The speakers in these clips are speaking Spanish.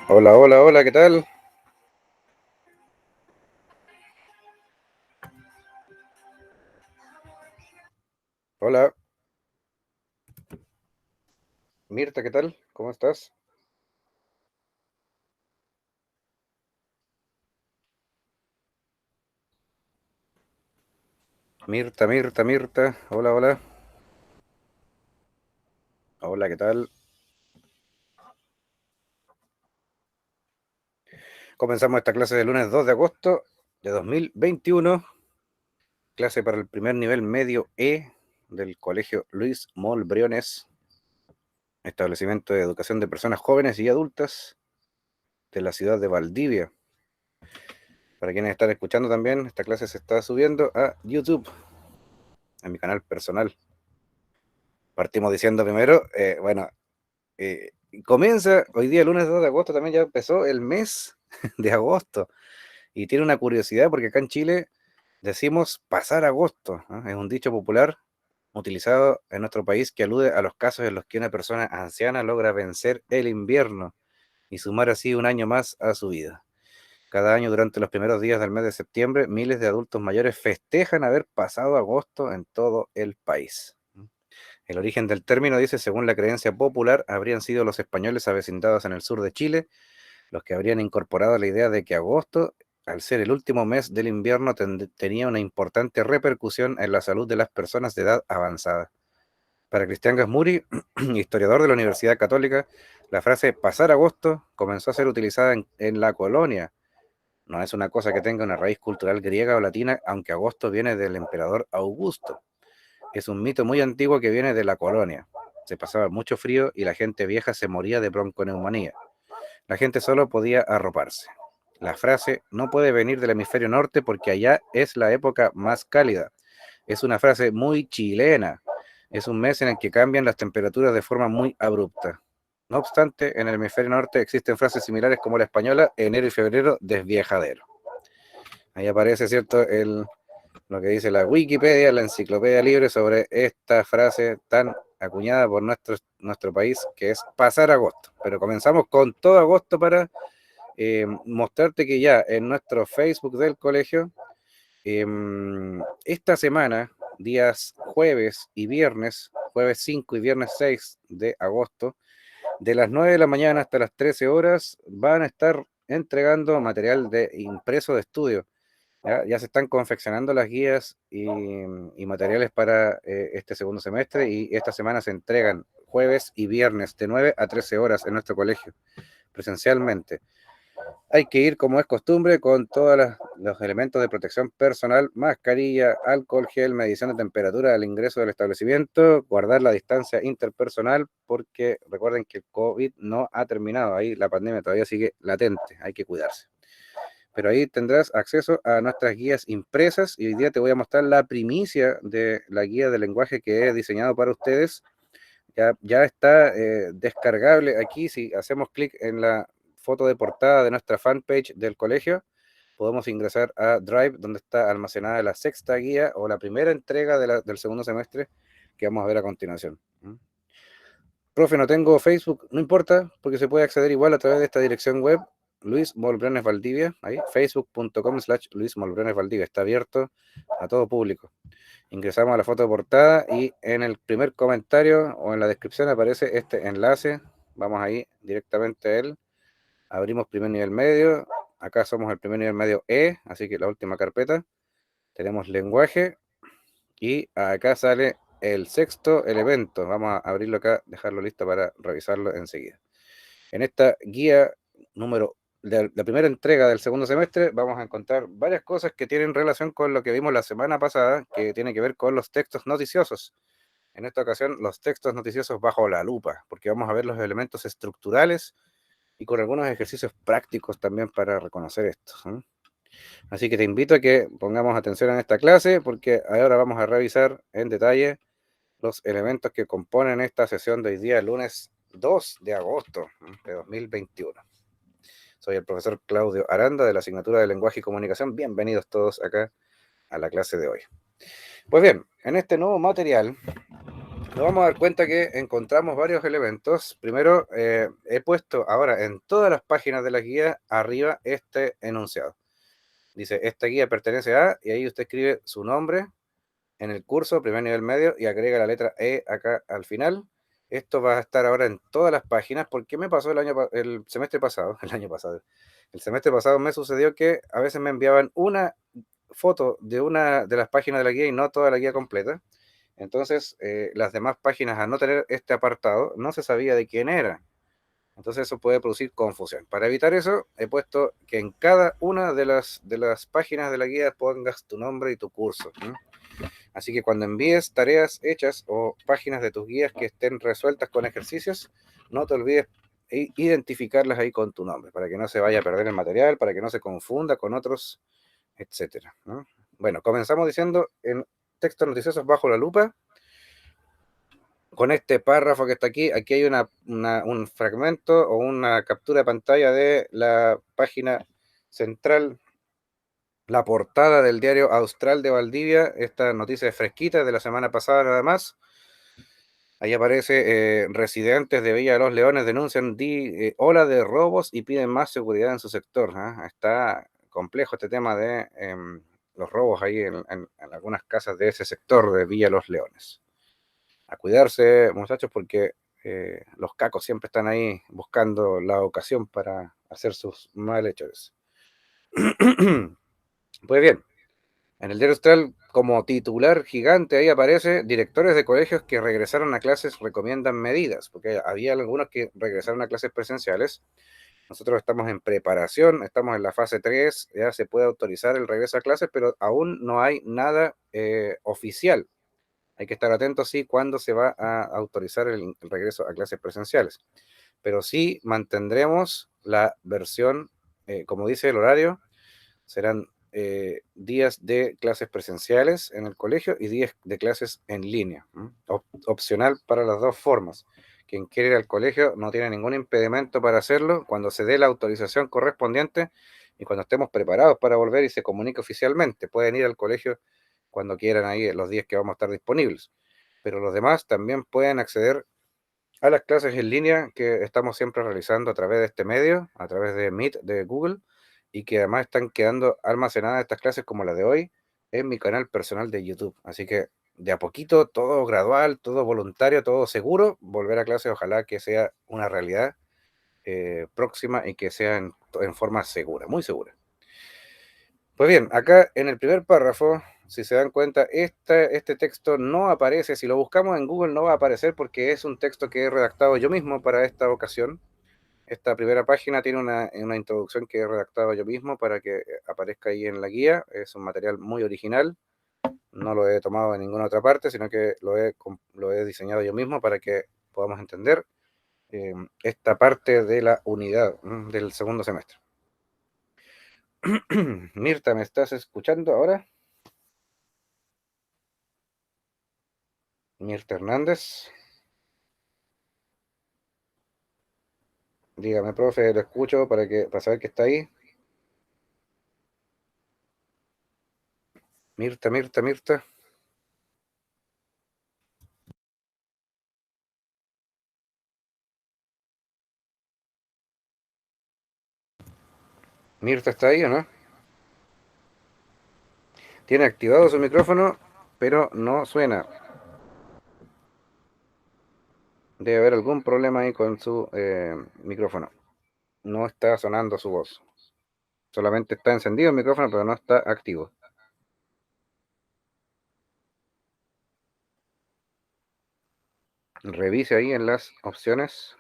Hola, hola, hola, ¿qué tal? Hola, Mirta, ¿qué tal? ¿Cómo estás? Mirta, Mirta, Mirta, hola, hola. Hola, ¿qué tal? Comenzamos esta clase del lunes 2 de agosto de 2021, clase para el primer nivel medio E del Colegio Luis Mol Briones, establecimiento de educación de personas jóvenes y adultas de la ciudad de Valdivia. Para quienes están escuchando también, esta clase se está subiendo a YouTube, a mi canal personal. Partimos diciendo primero, eh, comienza hoy día, lunes 2 de agosto, también ya empezó el mes de agosto. Y tiene una curiosidad porque acá en Chile decimos pasar agosto, ¿no? Es un dicho popular utilizado en nuestro país que alude a los casos en los que una persona anciana logra vencer el invierno y sumar así un año más a su vida. Cada año durante los primeros días del mes de septiembre, miles de adultos mayores festejan haber pasado agosto en todo el país. El origen del término, dice, según la creencia popular, habrían sido los españoles avecindados en el sur de Chile los que habrían incorporado la idea de que agosto, al ser el último mes del invierno, tenía una importante repercusión en la salud de las personas de edad avanzada. Para Cristian Gasmuri, historiador de la Universidad Católica, la frase pasar agosto comenzó a ser utilizada en la colonia. No es una cosa que tenga una raíz cultural griega o latina, aunque agosto viene del emperador Augusto. Es un mito muy antiguo que viene de la colonia. Se pasaba mucho frío y la gente vieja se moría de bronconeumonía. La gente solo podía arroparse. La frase no puede venir del hemisferio norte porque allá es la época más cálida. Es una frase muy chilena. Es un mes en el que cambian las temperaturas de forma muy abrupta. No obstante, en el hemisferio norte existen frases similares como la española, enero y febrero desviejadero. Ahí aparece, ¿cierto?, lo que dice la Wikipedia, la enciclopedia libre sobre esta frase tan acuñada por nuestro país, que es pasar agosto. Pero comenzamos con todo agosto para mostrarte que ya en nuestro Facebook del colegio, esta semana, días jueves y viernes, jueves 5 y viernes 6 de agosto, de las 9 de la mañana hasta las 13 horas, van a estar entregando material de impreso de estudio. Ya se están confeccionando las guías y materiales para este segundo semestre, y esta semana se entregan jueves y viernes de 9 a 13 horas en nuestro colegio, presencialmente. Hay que ir, como es costumbre, con todos los elementos de protección personal: mascarilla, alcohol gel, medición de temperatura al ingreso del establecimiento, guardar la distancia interpersonal, porque recuerden que el COVID no ha terminado, ahí la pandemia todavía sigue latente, hay que cuidarse. Pero ahí tendrás acceso a nuestras guías impresas, y hoy día te voy a mostrar la primicia de la guía de lenguaje que he diseñado para ustedes. Ya está descargable aquí. Si hacemos clic en la foto de portada de nuestra fanpage del colegio, podemos ingresar a Drive, donde está almacenada la sexta guía o la primera entrega del segundo semestre que vamos a ver a continuación. Profe, no tengo Facebook, no importa, porque se puede acceder igual a través de esta dirección web, Luis Molbriones Valdivia, ahí, facebook.com/Luis Molbriones Valdivia, está abierto a todo público. Ingresamos a la foto de portada y en el primer comentario o en la descripción aparece este enlace. Vamos ahí directamente a él. Abrimos primer nivel medio. Acá somos el primer nivel medio E, así que la última carpeta. Tenemos lenguaje y acá sale el sexto elemento. Vamos a abrirlo acá, dejarlo listo para revisarlo enseguida. En esta guía número de la primera entrega del segundo semestre vamos a encontrar varias cosas que tienen relación con lo que vimos la semana pasada, que tiene que ver con los textos noticiosos. En esta ocasión, los textos noticiosos bajo la lupa, porque vamos a ver los elementos estructurales y con algunos ejercicios prácticos también para reconocer esto, ¿eh? Así que te invito a que pongamos atención en esta clase, porque ahora vamos a revisar en detalle los elementos que componen esta sesión de hoy día, lunes 2 de agosto de 2021. Soy el profesor Claudio Aranda de la asignatura de Lenguaje y Comunicación. Bienvenidos todos acá a la clase de hoy. Pues bien, en este nuevo material nos vamos a dar cuenta que encontramos varios elementos. Primero, he puesto ahora en todas las páginas de la guía arriba este enunciado. Dice, esta guía pertenece a, y ahí usted escribe su nombre en el curso, primer nivel medio, y agrega la letra E acá al final. Esto va a estar ahora en todas las páginas, porque me pasó el semestre pasado, el semestre pasado me sucedió que a veces me enviaban una foto de una de las páginas de la guía y no toda la guía completa. Entonces, las demás páginas, al no tener este apartado, no se sabía de quién era. Entonces eso puede producir confusión. Para evitar eso, he puesto que en cada una de las páginas de la guía pongas tu nombre y tu curso, ¿sí? Así que cuando envíes tareas hechas o páginas de tus guías que estén resueltas con ejercicios, no te olvides identificarlas ahí con tu nombre, para que no se vaya a perder el material, para que no se confunda con otros, etcétera, ¿no? Bueno, comenzamos diciendo en textos noticiosos bajo la lupa, con este párrafo que está aquí. Aquí hay un fragmento o una captura de pantalla de la página central, la portada del diario Austral de Valdivia. Esta noticia es fresquita, de la semana pasada nada más. Ahí aparece, residentes de Villa de los Leones denuncian ola de robos y piden más seguridad en su sector. ¿Ah? Está complejo este tema de los robos ahí en algunas casas de ese sector de Villa de los Leones. A cuidarse, muchachos, porque los cacos siempre están ahí buscando la ocasión para hacer sus malhechores. Pues bien, en el diario Austral, como titular gigante, ahí aparece: directores de colegios que regresaron a clases recomiendan medidas, porque había algunos que regresaron a clases presenciales. Nosotros estamos en preparación, estamos en la fase 3, ya se puede autorizar el regreso a clases, pero aún no hay nada oficial. Hay que estar atentos, sí, cuándo se va a autorizar el regreso a clases presenciales. Pero sí mantendremos la versión, como dice el horario, serán días de clases presenciales en el colegio y días de clases en línea. Opcional para las dos formas. Quien quiere ir al colegio no tiene ningún impedimento para hacerlo cuando se dé la autorización correspondiente y cuando estemos preparados para volver y se comunique oficialmente. Pueden ir al colegio cuando quieran, ahí los días que vamos a estar disponibles. Pero los demás también pueden acceder a las clases en línea que estamos siempre realizando a través de este medio, a través de Meet de Google, y que además están quedando almacenadas estas clases como la de hoy en mi canal personal de YouTube. Así que de a poquito, todo gradual, todo voluntario, todo seguro, volver a clase, ojalá que sea una realidad próxima y que sea en forma segura, muy segura. Pues bien, acá en el primer párrafo, si se dan cuenta, este texto no aparece. Si lo buscamos en Google no va a aparecer porque es un texto que he redactado yo mismo para esta ocasión. Esta primera página tiene una introducción que he redactado yo mismo para que aparezca ahí en la guía. Es un material muy original, no lo he tomado de ninguna otra parte, sino que lo he diseñado yo mismo para que podamos entender esta parte de la unidad del segundo semestre. Mirta, ¿me estás escuchando ahora? Mirta Hernández. Dígame, profe, lo escucho para saber que está ahí. Mirta, Mirta, Mirta. Mirta está ahí, ¿o no? Tiene activado su micrófono, pero no suena. Debe haber algún problema ahí con su micrófono. No está sonando su voz. Solamente está encendido el micrófono, pero no está activo. Revise ahí en las opciones.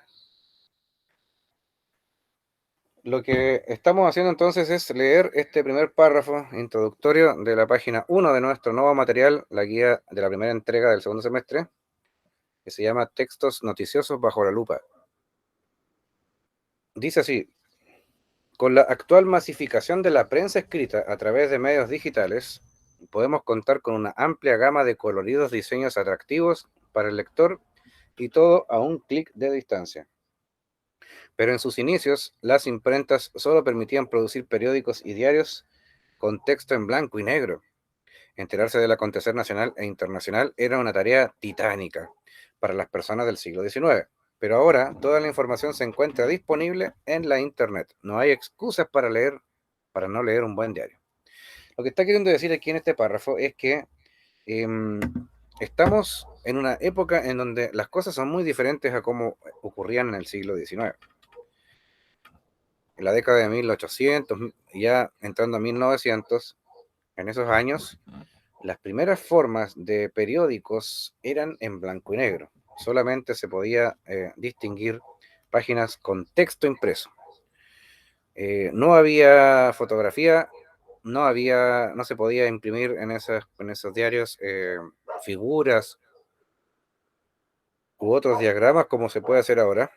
Lo que estamos haciendo entonces es leer este primer párrafo introductorio de la página 1 de nuestro nuevo material, la guía de la primera entrega del segundo semestre, que se llama Textos noticiosos bajo la lupa. Dice así: con la actual masificación de la prensa escrita a través de medios digitales, podemos contar con una amplia gama de coloridos diseños atractivos para el lector y todo a un clic de distancia. Pero en sus inicios, las imprentas solo permitían producir periódicos y diarios con texto en blanco y negro. Enterarse del acontecer nacional e internacional era una tarea titánica para las personas del siglo XIX. Pero ahora toda la información se encuentra disponible en la Internet. No hay excusas para no leer un buen diario. Lo que está queriendo decir aquí en este párrafo es que eh, estamos en una época en donde las cosas son muy diferentes a como ocurrían en el siglo XIX. En la década de 1800, ya entrando a 1900, en esos años, las primeras formas de periódicos eran en blanco y negro. Solamente se podía distinguir páginas con texto impreso. No había fotografía, no se podía imprimir en esos diarios figuras u otros diagramas como se puede hacer ahora.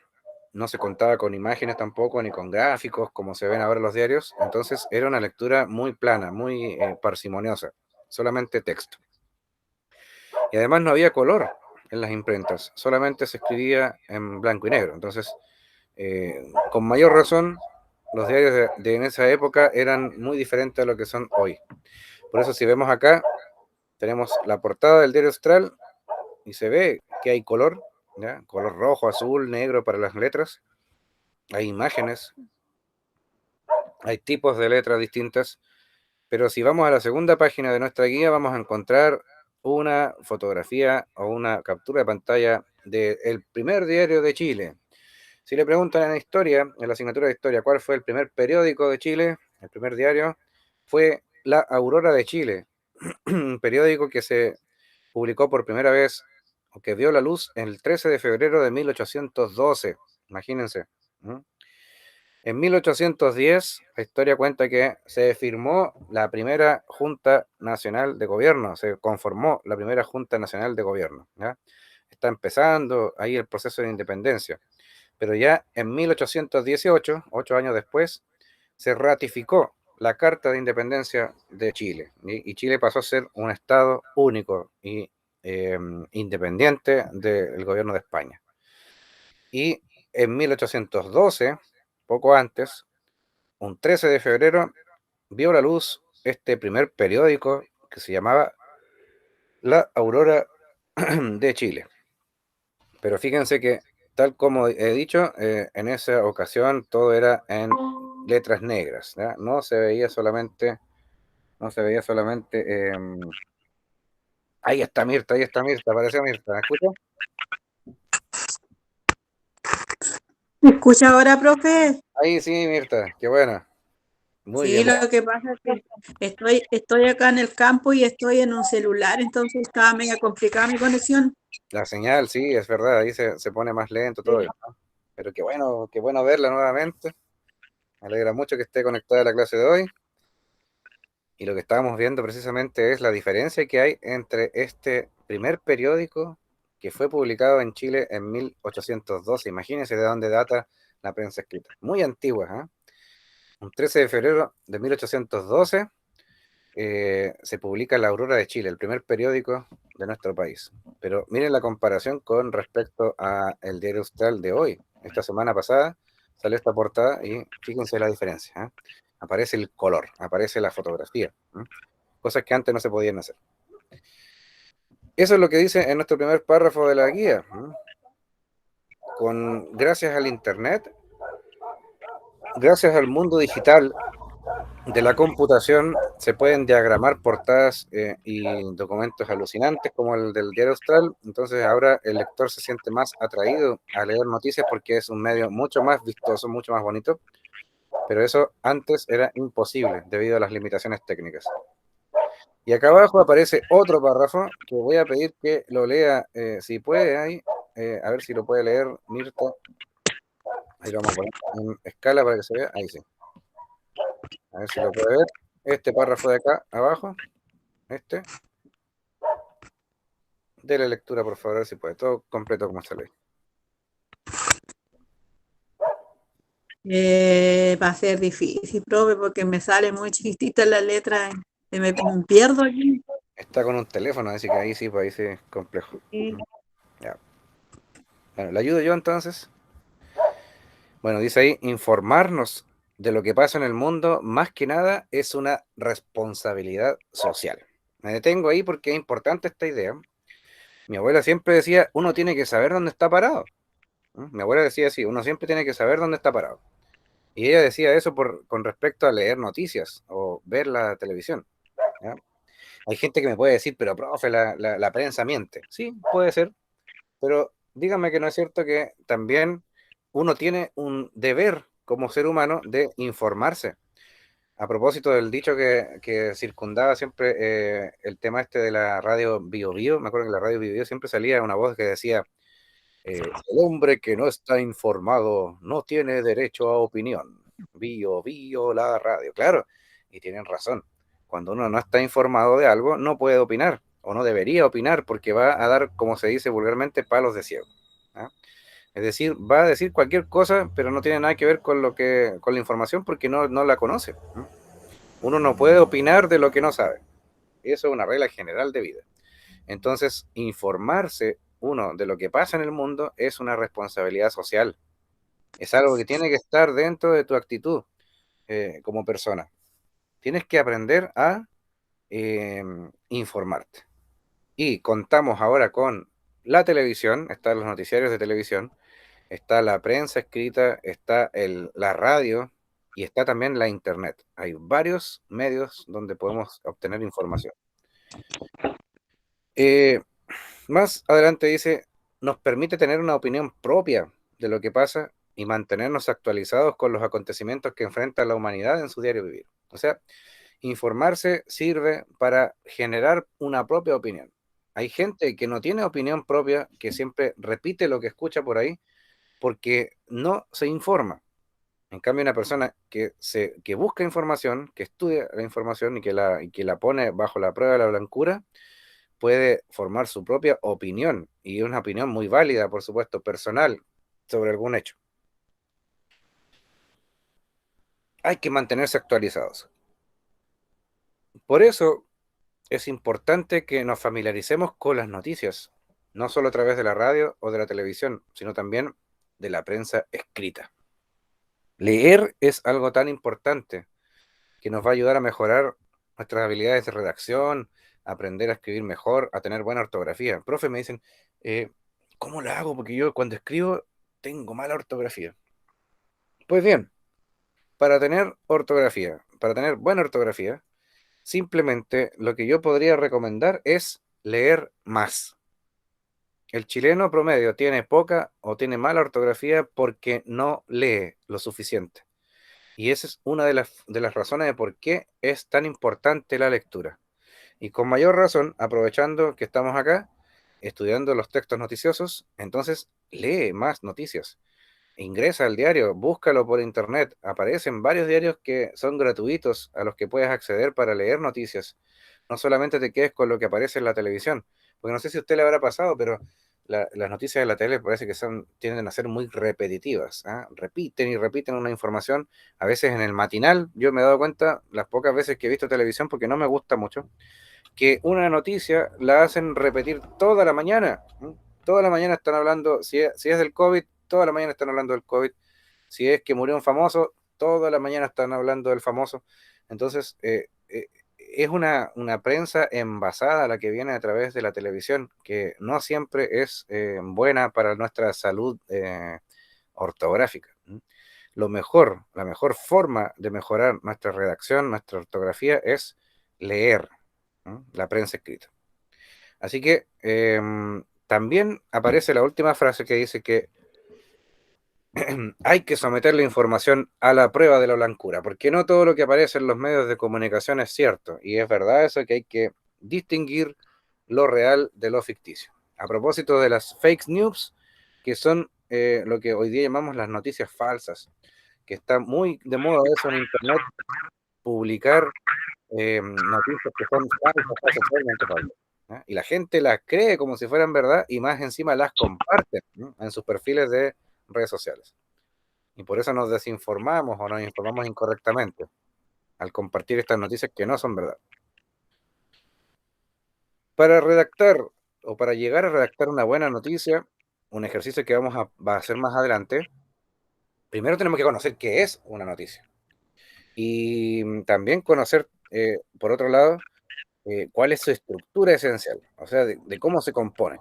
No se contaba con imágenes tampoco, ni con gráficos como se ven ahora en los diarios. Entonces era una lectura muy plana, muy parsimoniosa, solamente texto. Y además no había color en las imprentas, solamente se escribía en blanco y negro. Entonces, con mayor razón, los diarios en esa época eran muy diferentes a lo que son hoy. Por eso si vemos acá, tenemos la portada del diario Austral y se ve que hay color, ¿ya? Color rojo, azul, negro para las letras. Hay imágenes, hay tipos de letras distintas, pero si vamos a la segunda página de nuestra guía vamos a encontrar una fotografía o una captura de pantalla del primer diario de Chile. Si le preguntan en historia, en la asignatura de historia, cuál fue el primer periódico de Chile, el primer diario, fue La Aurora de Chile, un periódico que se publicó por primera vez, o que vio la luz el 13 de febrero de 1812, imagínense. En 1810, la historia cuenta que se firmó la primera Junta Nacional de Gobierno, se conformó la primera Junta Nacional de Gobierno, ¿ya? Está empezando ahí el proceso de independencia. Pero ya en 1818, 8 años después, se ratificó la Carta de Independencia de Chile, y Chile pasó a ser un Estado único y independiente del gobierno de España. Y en 1812, poco antes, un 13 de febrero, vio la luz este primer periódico que se llamaba La Aurora de Chile. Pero fíjense que, tal como he dicho, en esa ocasión todo era en letras negras, ¿ya? No se veía solamente, ahí está Mirta, apareció Mirta, ¿me escucha? ¿Me escucha ahora, profe? Ahí sí, Mirta, qué bueno, muy Sí, bien. lo que pasa es que estoy acá en el campo y estoy en un celular, entonces estaba mega complicada mi conexión. La señal, sí, es verdad, ahí se pone más lento todo, Sí. ¿no? Pero qué bueno verla nuevamente. Me alegra mucho que esté conectada a la clase de hoy. Y lo que estábamos viendo precisamente es la diferencia que hay entre este primer periódico que fue publicado en Chile en 1812. Imagínense de dónde data la prensa escrita. Muy antigua, ¿eh? Un 13 de febrero de 1812 se publica La Aurora de Chile, el primer periódico de nuestro país. Pero miren la comparación con respecto a el Diario Austral de hoy. Esta semana pasada salió esta portada y fíjense la diferencia, ¿eh? Aparece el color, aparece la fotografía, ¿eh? Cosas que antes no se podían hacer. Eso es lo que dice en nuestro primer párrafo de la guía, ¿eh? Gracias al Internet, gracias al mundo digital de la computación, se pueden diagramar portadas y documentos alucinantes como el del Diario Austral. Entonces ahora el lector se siente más atraído a leer noticias porque es un medio mucho más vistoso, mucho más bonito, pero eso antes era imposible debido a las limitaciones técnicas. Y acá abajo aparece otro párrafo que voy a pedir que lo lea, si puede ahí, a ver si lo puede leer Mirta. Ahí lo vamos a poner en escala para que se vea. Ahí sí. A ver si lo puede ver. Este párrafo de acá abajo, este. Dele lectura, por favor, a ver si puede. Todo completo como se lee. Va a ser difícil, profe, porque me sale muy chiquitita la letra y me pierdo aquí. Está con un teléfono, así que ahí sí, pues ahí sí es complejo. Sí. Ya. Bueno, ¿le ayudo yo entonces? Bueno, dice ahí, informarnos de lo que pasa en el mundo, más que nada, es una responsabilidad social. Me detengo ahí porque es importante esta idea. Mi abuela siempre decía, uno tiene que saber dónde está parado. Mi abuela decía así, uno siempre tiene que saber dónde está parado. Y ella decía eso con respecto a leer noticias o ver la televisión. ¿Ya? Hay gente que me puede decir, pero profe, la prensa miente. Sí, puede ser, pero dígame que no es cierto que también uno tiene un deber como ser humano de informarse. A propósito del dicho que circundaba siempre el tema este de la radio Bio Bio, me acuerdo que en la radio Bio Bio siempre salía una voz que decía, el hombre que no está informado no tiene derecho a opinión. Bio Bio, la radio. Claro, y tienen razón. Cuando uno no está informado de algo, no puede opinar, o no debería opinar, porque va a dar, como se dice vulgarmente, palos de ciego. ¿Ah? Es decir, va a decir cualquier cosa, pero no tiene nada que ver con la información porque no la conoce. ¿No? Uno no puede opinar de lo que no sabe. Eso es una regla general de vida. Entonces, informarse uno de lo que pasa en el mundo es una responsabilidad social. Es algo que tiene que estar dentro de tu actitud como persona. Tienes que aprender a informarte. Y contamos ahora con la televisión, están los noticiarios de televisión, está la prensa escrita, está la radio y está también la internet. Hay varios medios donde podemos obtener información. Eh, Más adelante dice, nos permite tener una opinión propia de lo que pasa y mantenernos actualizados con los acontecimientos que enfrenta la humanidad en su diario vivir. O sea, informarse sirve para generar una propia opinión. Hay gente que no tiene opinión propia, que siempre repite lo que escucha por ahí porque no se informa. En cambio, una persona que busca información, que estudia la información y que la pone bajo la prueba de la blancura, puede formar su propia opinión, y una opinión muy válida, por supuesto, personal, sobre algún hecho. Hay que mantenerse actualizados. Por eso es importante que nos familiaricemos con las noticias, no solo a través de la radio o de la televisión, sino también de la prensa escrita. Leer es algo tan importante que nos va a ayudar a mejorar nuestras habilidades de redacción, a aprender a escribir mejor, a tener buena ortografía. Profe, me dicen, eh, ¿cómo la hago? Porque yo cuando escribo tengo mala ortografía. Pues bien, para tener ortografía, para tener buena ortografía, simplemente lo que yo podría recomendar es leer más. El chileno promedio tiene poca o tiene mala ortografía porque no lee lo suficiente. Y esa es una de las razones de por qué es tan importante la lectura. Y con mayor razón, aprovechando que estamos acá, estudiando los textos noticiosos, entonces lee más noticias. Ingresa al diario, búscalo por internet. Aparecen varios diarios que son gratuitos a los que puedes acceder para leer noticias. No solamente te quedes con lo que aparece en la televisión, porque no sé si a usted le habrá pasado, pero las noticias de la tele parece que tienden a ser muy repetitivas. ¿Ah? Repiten y repiten una información. A veces en el matinal, yo me he dado cuenta, las pocas veces que he visto televisión, porque no me gusta mucho, que una noticia la hacen repetir toda la mañana. ¿No? Toda la mañana están hablando, si es del COVID, toda la mañana están hablando del COVID. Si es que murió un famoso, toda la mañana están hablando del famoso. Entonces, es una prensa envasada la que viene a través de la televisión, que no siempre es buena para nuestra salud ortográfica. La mejor forma de mejorar nuestra redacción, nuestra ortografía, es leer, ¿no? La prensa escrita. Así que también aparece la última frase que dice que hay que someter la información a la prueba de la blancura, porque no todo lo que aparece en los medios de comunicación es cierto, y es verdad eso que hay que distinguir lo real de lo ficticio. A propósito de las fake news, que son lo que hoy día llamamos las noticias falsas, que está muy de moda eso en internet, publicar noticias que son falsas, falsas, totalmente falsas. ¿Ah? Y la gente las cree como si fueran verdad y más encima las comparte, ¿no? En sus perfiles de redes sociales. Y por eso nos desinformamos o nos informamos incorrectamente al compartir estas noticias que no son verdad. Para redactar o para llegar a redactar una buena noticia, un ejercicio que va a hacer más adelante, primero tenemos que conocer qué es una noticia. Y también conocer, por otro lado, cuál es su estructura esencial, o sea, de cómo se compone.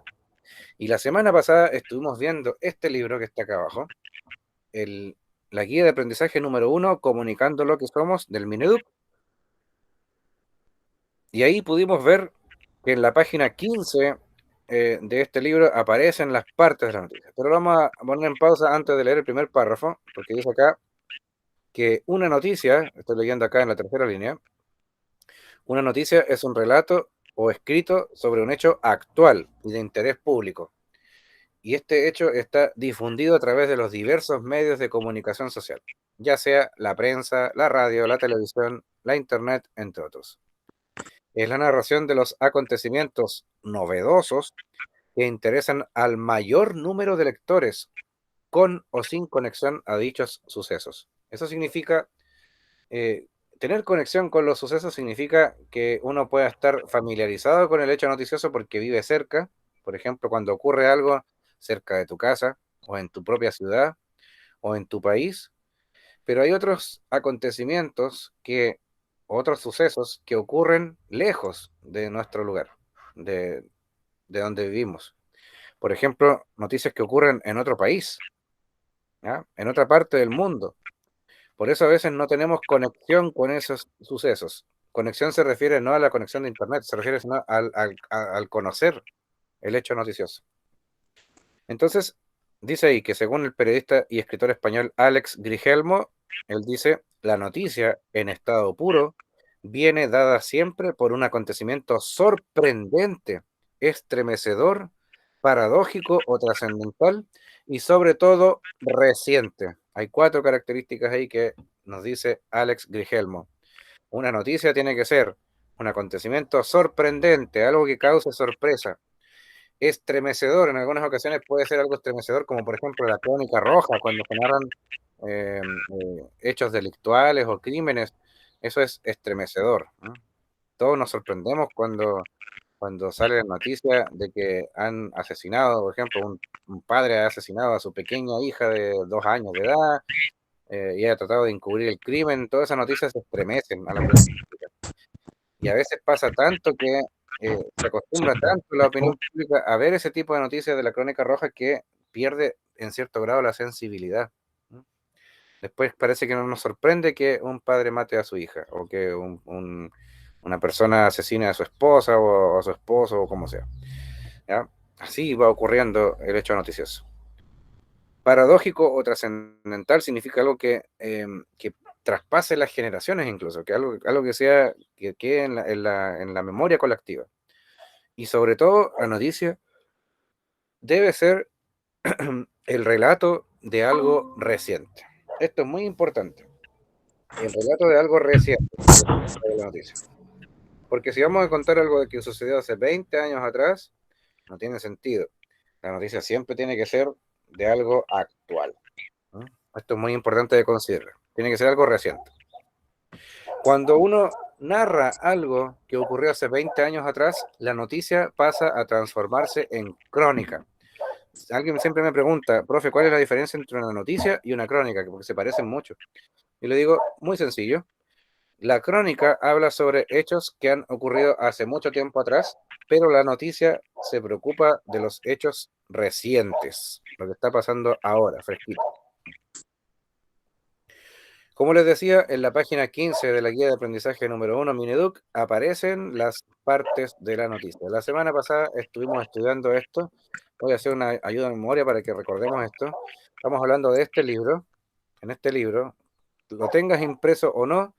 Y la semana pasada estuvimos viendo este libro que está acá abajo, la guía de aprendizaje número 1, Comunicando lo que somos, del Mineduc. Y ahí pudimos ver que en la página 15 de este libro aparecen las partes de la noticia. Pero lo vamos a poner en pausa antes de leer el primer párrafo, porque dice acá que una noticia, estoy leyendo acá en la tercera línea, una noticia es un relato o escrito sobre un hecho actual y de interés público. Y este hecho está difundido a través de los diversos medios de comunicación social, ya sea la prensa, la radio, la televisión, la internet, entre otros. Es la narración de los acontecimientos novedosos que interesan al mayor número de lectores, con o sin conexión a dichos sucesos. Eso significa, eh, tener conexión con los sucesos significa que uno pueda estar familiarizado con el hecho noticioso porque vive cerca, por ejemplo, cuando ocurre algo cerca de tu casa, o en tu propia ciudad, o en tu país, pero hay otros acontecimientos otros sucesos que ocurren lejos de nuestro lugar, de, de donde vivimos. Por ejemplo, noticias que ocurren en otro país, ¿ya? En otra parte del mundo. Por eso a veces no tenemos conexión con esos sucesos. Conexión se refiere no a la conexión de Internet, se refiere sino al conocer el hecho noticioso. Entonces, dice ahí que según el periodista y escritor español Alex Grigelmo, él dice, la noticia en estado puro viene dada siempre por un acontecimiento sorprendente, estremecedor, paradójico o trascendental y sobre todo reciente. Hay 4 características ahí que nos dice Alex Grigelmo. Una noticia tiene que ser un acontecimiento sorprendente, algo que cause sorpresa, estremecedor. En algunas ocasiones puede ser algo estremecedor, como por ejemplo la Crónica Roja, cuando se narran hechos delictuales o crímenes. Eso es estremecedor, ¿no? Todos nos sorprendemos cuando sale la noticia de que han asesinado, por ejemplo, un padre ha asesinado a su pequeña hija de 2 años de edad, y ha tratado de encubrir el crimen. Todas esas noticias se estremecen a la opinión pública. Y a veces pasa tanto que se acostumbra tanto la opinión pública a ver ese tipo de noticias de la Crónica Roja que pierde en cierto grado la sensibilidad, ¿no? Después parece que no nos sorprende que un padre mate a su hija o que una persona asesine a su esposa o a su esposo o como sea, ¿ya? Así va ocurriendo el hecho noticioso. Paradójico o trascendental significa algo que traspase las generaciones incluso, que algo que sea, que quede en la memoria colectiva. Y sobre todo, la noticia debe ser el relato de algo reciente. Esto es muy importante. El relato de algo reciente de la noticia. Porque si vamos a contar algo de que sucedió hace 20 años atrás, no tiene sentido. La noticia siempre tiene que ser de algo actual, ¿no? Esto es muy importante de considerar. Tiene que ser algo reciente. Cuando uno narra algo que ocurrió hace 20 años atrás, la noticia pasa a transformarse en crónica. Alguien siempre me pregunta, profe, ¿cuál es la diferencia entre una noticia y una crónica? Porque se parecen mucho. Y le digo, muy sencillo. La crónica habla sobre hechos que han ocurrido hace mucho tiempo atrás, pero la noticia se preocupa de los hechos recientes, lo que está pasando ahora, fresquito. Como les decía, en la página 15 de la guía de aprendizaje número 1, Mineduc, aparecen las partes de la noticia. La semana pasada estuvimos estudiando esto. Voy a hacer una ayuda de memoria para que recordemos esto. Estamos hablando de este libro. En este libro, lo tengas impreso o no,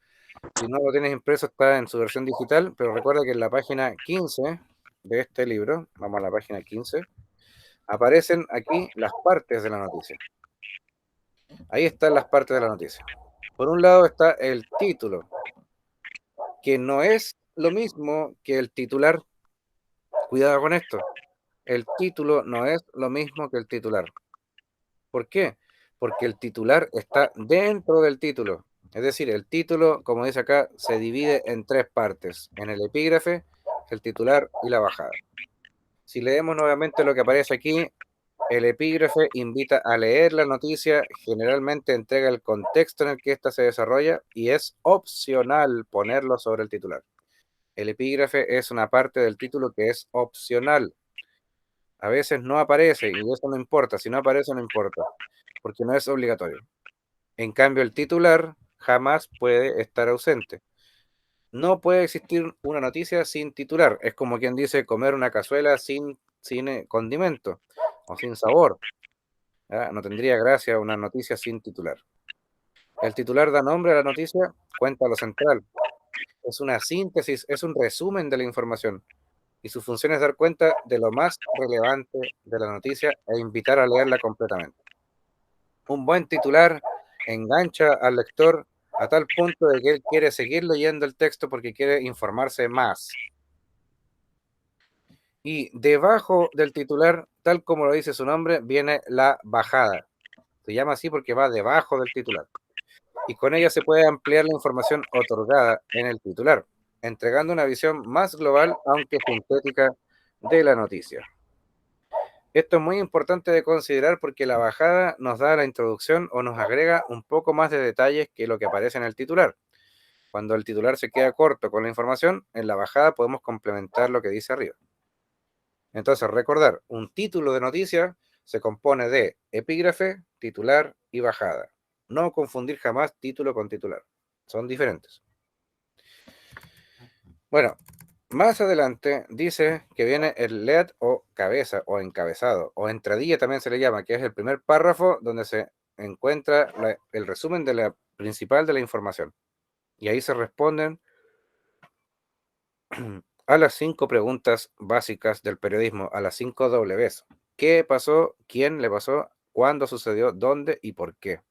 si no lo tienes impreso está en su versión digital, pero recuerda que en la página 15 de este libro, vamos a la página 15, aparecen aquí las partes de la noticia. Ahí están las partes de la noticia. Por un lado está el título, que no es lo mismo que el titular. Cuidado con esto. El título no es lo mismo que el titular. ¿Por qué? Porque el titular está dentro del título. Es decir, el título, como dice acá, se divide en 3 partes. En el epígrafe, el titular y la bajada. Si leemos nuevamente lo que aparece aquí, El epígrafe invita a leer la noticia, generalmente entrega el contexto en el que ésta se desarrolla y es opcional ponerlo sobre el titular. El epígrafe es una parte del título que es opcional. A veces no aparece y eso no importa. Si no aparece, no importa, porque no es obligatorio. En cambio, el titular jamás puede estar ausente. No puede existir una noticia sin titular. Es como quien dice comer una cazuela sin condimento o sin sabor. ¿Ah? No tendría gracia una noticia sin titular. El titular da nombre a la noticia, cuenta lo central. Es una síntesis, es un resumen de la información. Y su función es dar cuenta de lo más relevante de la noticia e invitar a leerla completamente. Un buen titular engancha al lector a tal punto de que él quiere seguir leyendo el texto porque quiere informarse más. Y debajo del titular, tal como lo dice su nombre, viene la bajada. Se llama así porque va debajo del titular. Y con ella se puede ampliar la información otorgada en el titular, entregando una visión más global, aunque sintética, de la noticia. Esto es muy importante de considerar porque la bajada nos da la introducción o nos agrega un poco más de detalles que lo que aparece en el titular. Cuando el titular se queda corto con la información, en la bajada podemos complementar lo que dice arriba. Entonces, recordar, un título de noticia se compone de epígrafe, titular y bajada. No confundir jamás título con titular. Son diferentes. Bueno, más adelante dice que viene el lead o cabeza o encabezado o entradilla también se le llama, que es el primer párrafo donde se encuentra el resumen de la principal de la información. Y ahí se responden a las 5 preguntas básicas del periodismo, a las 5 Ws. ¿Qué pasó? ¿Quién le pasó? ¿Cuándo sucedió? ¿Dónde? ¿Y por qué?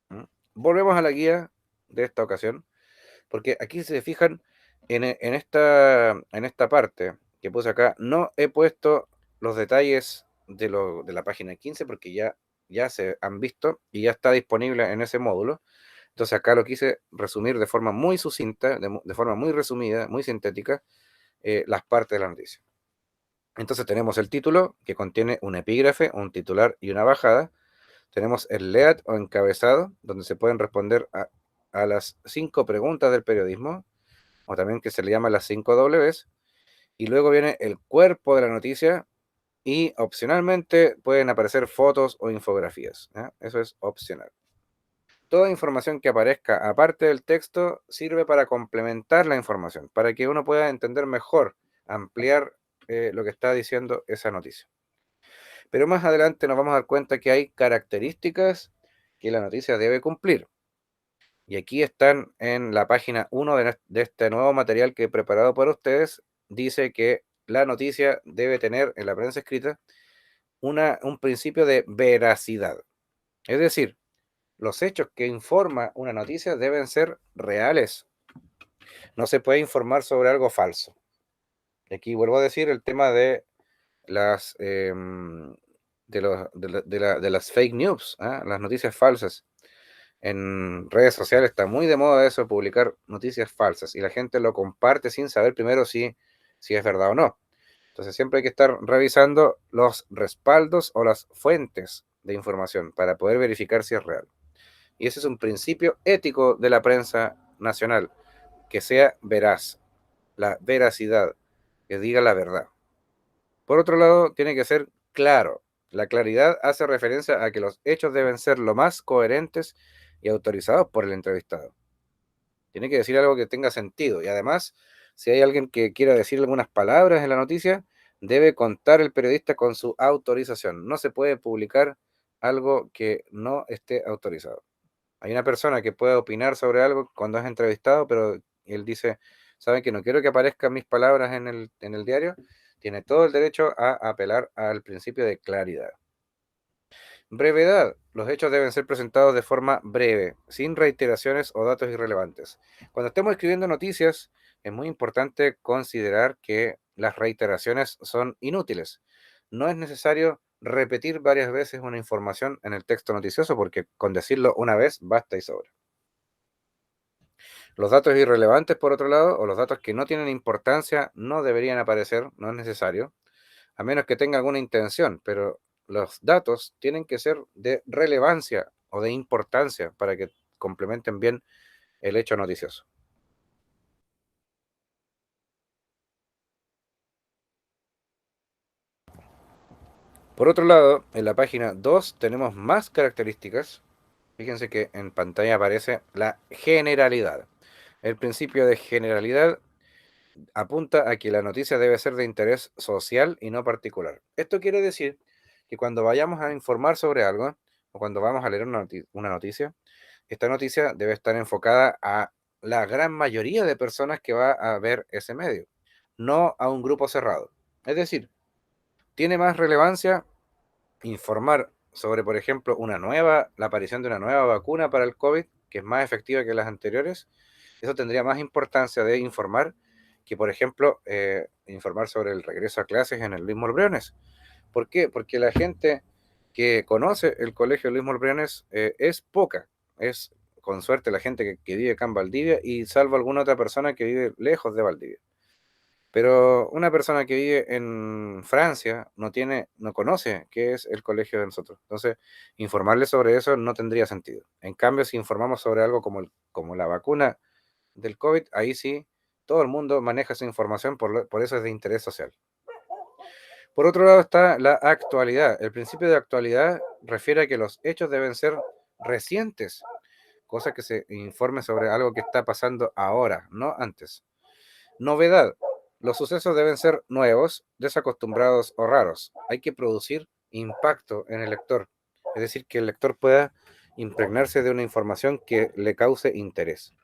¿Mm? Volvemos a la guía de esta ocasión, porque aquí se fijan en esta parte que puse acá, no he puesto los detalles de la página 15 porque ya se han visto y ya está disponible en ese módulo. Entonces acá lo quise resumir de forma muy sucinta, de forma muy resumida, muy sintética, las partes de la noticia. Entonces tenemos el título, que contiene un epígrafe, un titular y una bajada. Tenemos el lead o encabezado, donde se pueden responder a las 5 preguntas del periodismo, o también que se le llama las 5 Ws. Y luego viene el cuerpo de la noticia y opcionalmente pueden aparecer fotos o infografías. ¿Ya? Eso es opcional. Toda información que aparezca aparte del texto sirve para complementar la información, para que uno pueda entender mejor, ampliar lo que está diciendo esa noticia. Pero más adelante nos vamos a dar cuenta que hay características que la noticia debe cumplir. Y aquí están en la página 1 de este nuevo material que he preparado para ustedes. Dice que la noticia debe tener en la prensa escrita un principio de veracidad. Es decir, los hechos que informa una noticia deben ser reales. No se puede informar sobre algo falso. Aquí vuelvo a decir el tema de las, de las fake news, ¿eh? Las noticias falsas. En redes sociales está muy de moda eso, publicar noticias falsas, y la gente lo comparte sin saber primero si es verdad o no. Entonces siempre hay que estar revisando los respaldos o las fuentes de información para poder verificar si es real. Y ese es un principio ético de la prensa nacional, que sea veraz, la veracidad, que diga la verdad. Por otro lado, tiene que ser claro. La claridad hace referencia a que los hechos deben ser lo más coherentes y autorizados por el entrevistado. Tiene que decir algo que tenga sentido. Y además, si hay alguien que quiera decir algunas palabras en la noticia, debe contar el periodista con su autorización. No se puede publicar algo que no esté autorizado. Hay una persona que puede opinar sobre algo cuando es entrevistado, pero él dice, ¿saben que no quiero que aparezcan mis palabras en el diario? Tiene todo el derecho a apelar al principio de claridad. Brevedad. Los hechos deben ser presentados de forma breve, sin reiteraciones o datos irrelevantes. Cuando estemos escribiendo noticias, es muy importante considerar que las reiteraciones son inútiles. No es necesario repetir varias veces una información en el texto noticioso porque con decirlo una vez basta y sobra. Los datos irrelevantes, por otro lado, o los datos que no tienen importancia, no deberían aparecer, no es necesario, a menos que tenga alguna intención, pero los datos tienen que ser de relevancia o de importancia para que complementen bien el hecho noticioso. Por otro lado, en la página 2 tenemos más características. Fíjense que en pantalla aparece la generalidad. El principio de generalidad apunta a que la noticia debe ser de interés social y no particular. Esto quiere decir que cuando vayamos a informar sobre algo o cuando vamos a leer una noticia, esta noticia debe estar enfocada a la gran mayoría de personas que va a ver ese medio, no a un grupo cerrado. Es decir, tiene más relevancia informar sobre, por ejemplo, la aparición de una nueva vacuna para el COVID, que es más efectiva que las anteriores. Eso tendría más importancia de informar que, por ejemplo, informar sobre el regreso a clases en el Luis Mol Briones. ¿Por qué? Porque la gente que conoce el colegio Luis Mol Briones es poca. Es, con suerte, la gente que vive acá en Valdivia y salvo alguna otra persona que vive lejos de Valdivia. Pero una persona que vive en Francia no conoce qué es el colegio de nosotros. Entonces, informarle sobre eso no tendría sentido. En cambio, si informamos sobre algo como la vacuna del COVID, ahí sí todo el mundo maneja esa información, por eso es de interés social. Por otro lado está la actualidad. El principio de actualidad refiere a que los hechos deben ser recientes, cosa que se informe sobre algo que está pasando ahora, no antes. Novedad. Los sucesos deben ser nuevos, desacostumbrados o raros. Hay que producir impacto en el lector, es decir, que el lector pueda impregnarse de una información que le cause interés.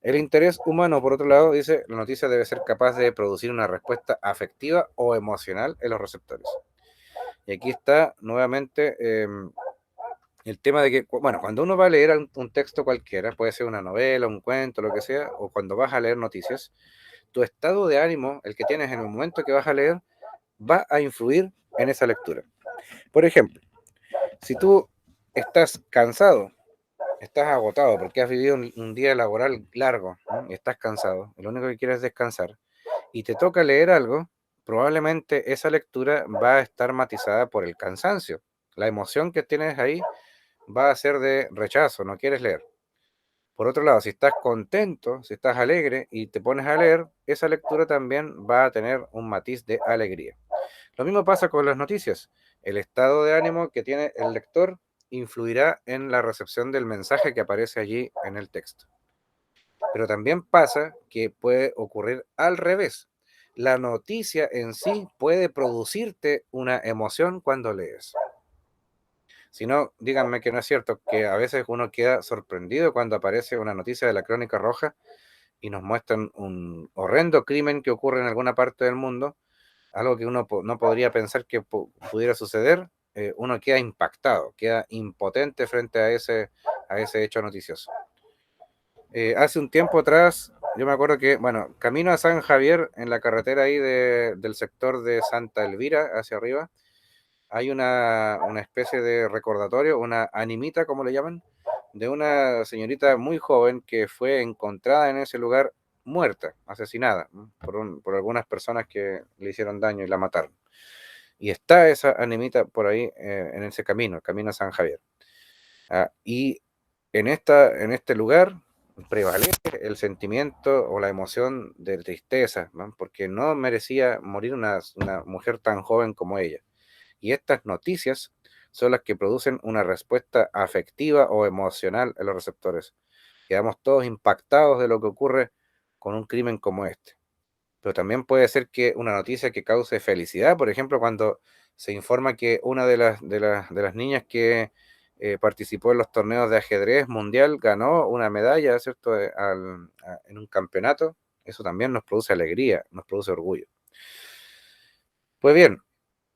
El interés humano, por otro lado, dice, la noticia debe ser capaz de producir una respuesta afectiva o emocional en los receptores. Y aquí está nuevamente el tema de que, bueno, cuando uno va a leer un texto cualquiera, puede ser una novela, un cuento, lo que sea, o cuando vas a leer noticias, tu estado de ánimo, el que tienes en el momento que vas a leer, va a influir en esa lectura. Por ejemplo, si tú estás cansado, estás agotado porque has vivido un día laboral largo, ¿no? Y estás cansado, y lo único que quieres es descansar, y te toca leer algo, probablemente esa lectura va a estar matizada por el cansancio. La emoción que tienes ahí va a ser de rechazo, no quieres leer. Por otro lado, si estás contento, si estás alegre y te pones a leer, esa lectura también va a tener un matiz de alegría. Lo mismo pasa con las noticias. El estado de ánimo que tiene el lector influirá en la recepción del mensaje que aparece allí en el texto. Pero también pasa que puede ocurrir al revés. La noticia en sí puede producirte una emoción cuando lees. Si no, díganme que no es cierto, que a veces uno queda sorprendido cuando aparece una noticia de la Crónica Roja y nos muestran un horrendo crimen que ocurre en alguna parte del mundo, algo que uno no podría pensar que pudiera suceder. Uno queda impactado, queda impotente frente a ese hecho noticioso. Hace un tiempo atrás, yo me acuerdo que, bueno, camino a San Javier, en la carretera ahí del sector de Santa Elvira, hacia arriba, hay una especie de recordatorio, una animita, como le llaman, de una señorita muy joven que fue encontrada en ese lugar muerta, asesinada, ¿no? por algunas personas que le hicieron daño y la mataron. Y está esa animita por ahí en ese camino, camino a San Javier. Y en este lugar prevalece el sentimiento o la emoción de tristeza, ¿no? Porque no merecía morir una mujer tan joven como ella. Y estas noticias son las que producen una respuesta afectiva o emocional en los receptores. Quedamos todos impactados de lo que ocurre con un crimen como este. Pero también puede ser que una noticia que cause felicidad, por ejemplo, cuando se informa que una de las niñas que participó en los torneos de ajedrez mundial ganó una medalla, ¿cierto?, en un campeonato, eso también nos produce alegría, nos produce orgullo. Pues bien,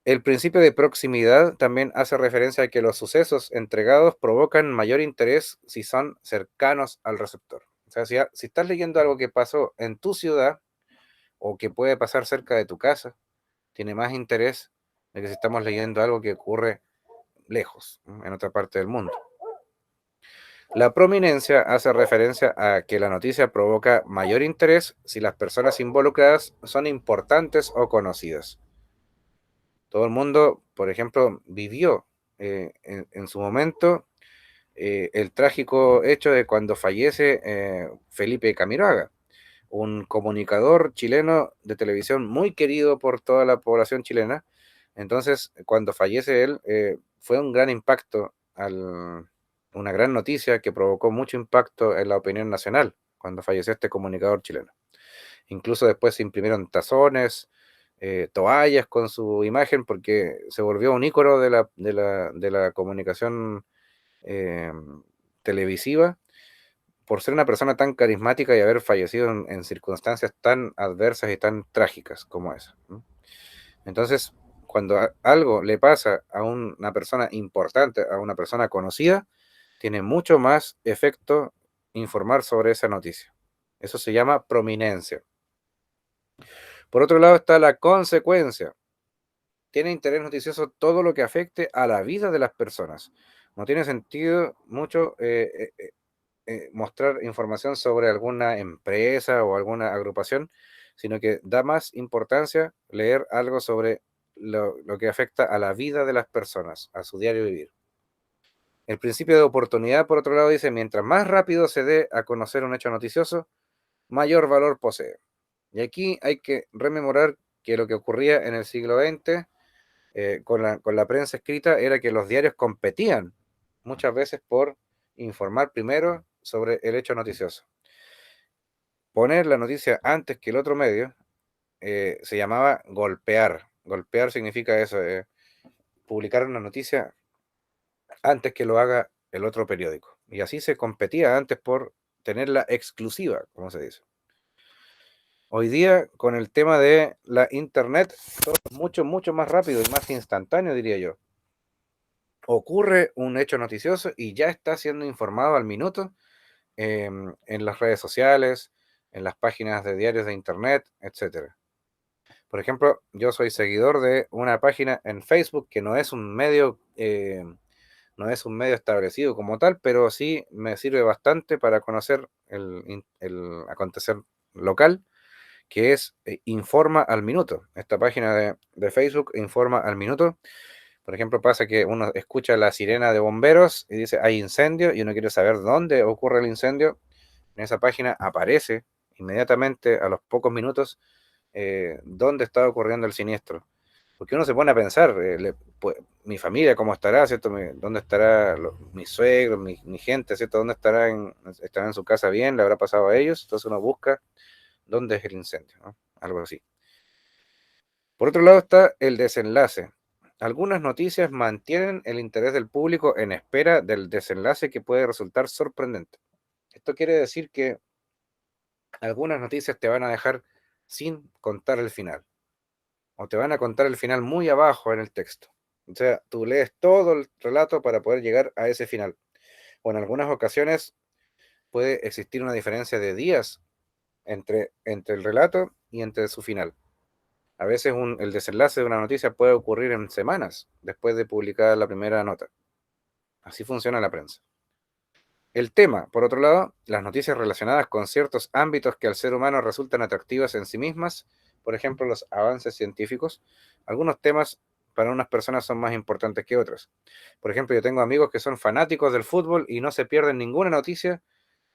el principio de proximidad también hace referencia a que los sucesos entregados provocan mayor interés si son cercanos al receptor. O sea, si estás leyendo algo que pasó en tu ciudad o que puede pasar cerca de tu casa, tiene más interés de que si estamos leyendo algo que ocurre lejos, ¿no?, en otra parte del mundo. La prominencia hace referencia a que la noticia provoca mayor interés si las personas involucradas son importantes o conocidas. Todo el mundo, por ejemplo, vivió en su momento el trágico hecho de cuando fallece Felipe Camiroaga, un comunicador chileno de televisión muy querido por toda la población chilena. Entonces, cuando fallece él, fue un gran impacto, una gran noticia que provocó mucho impacto en la opinión nacional cuando falleció este comunicador chileno. Incluso después se imprimieron tazones, toallas con su imagen, porque se volvió un ícono de la comunicación eh, televisiva por ser una persona tan carismática y haber fallecido en circunstancias tan adversas y tan trágicas como esa, ¿no? Entonces, cuando algo le pasa a una persona importante, a una persona conocida, tiene mucho más efecto informar sobre esa noticia. Eso se llama prominencia. Por otro lado está la consecuencia. Tiene interés noticioso todo lo que afecte a la vida de las personas. No tiene sentido mucho mostrar información sobre alguna empresa o alguna agrupación, sino que da más importancia leer algo sobre lo que afecta a la vida de las personas, a su diario vivir. El principio de oportunidad, por otro lado, dice, mientras más rápido se dé a conocer un hecho noticioso, mayor valor posee. Y aquí hay que rememorar que lo que ocurría en el siglo XX con la prensa escrita era que los diarios competían muchas veces por informar primero sobre el hecho noticioso. Poner la noticia antes que el otro medio se llamaba golpear. Golpear significa eso, publicar una noticia antes que lo haga el otro periódico. Y así se competía antes por tener la exclusiva, como se dice. Hoy día, con el tema de la internet, todo es mucho, mucho más rápido y más instantáneo, diría yo. Ocurre un hecho noticioso y ya está siendo informado al minuto en las redes sociales, en las páginas de diarios de internet, etcétera. Por ejemplo, yo soy seguidor de una página en Facebook que no es un medio establecido como tal, pero sí me sirve bastante para conocer el acontecer local, que es Informa al Minuto. Esta página de Facebook Informa al Minuto. Por ejemplo, pasa que uno escucha la sirena de bomberos y dice hay incendio y uno quiere saber dónde ocurre el incendio. En esa página aparece inmediatamente a los pocos minutos dónde está ocurriendo el siniestro. Porque uno se pone a pensar, pues, mi familia, cómo estará, ¿cierto? ¿Dónde estará mis suegros, mi gente, ¿cierto? ¿Dónde estarán en su casa bien? ¿Le habrá pasado a ellos? Entonces uno busca dónde es el incendio, ¿no? Algo así. Por otro lado está el desenlace. Algunas noticias mantienen el interés del público en espera del desenlace que puede resultar sorprendente. Esto quiere decir que algunas noticias te van a dejar sin contar el final, o te van a contar el final muy abajo en el texto. O sea, tú lees todo el relato para poder llegar a ese final. O en algunas ocasiones puede existir una diferencia de días entre el relato y entre su final. A veces el desenlace de una noticia puede ocurrir en semanas después de publicar la primera nota. Así funciona la prensa. El tema, por otro lado, las noticias relacionadas con ciertos ámbitos que al ser humano resultan atractivas en sí mismas, por ejemplo, los avances científicos. Algunos temas para unas personas son más importantes que otras. Por ejemplo, yo tengo amigos que son fanáticos del fútbol y no se pierden ninguna noticia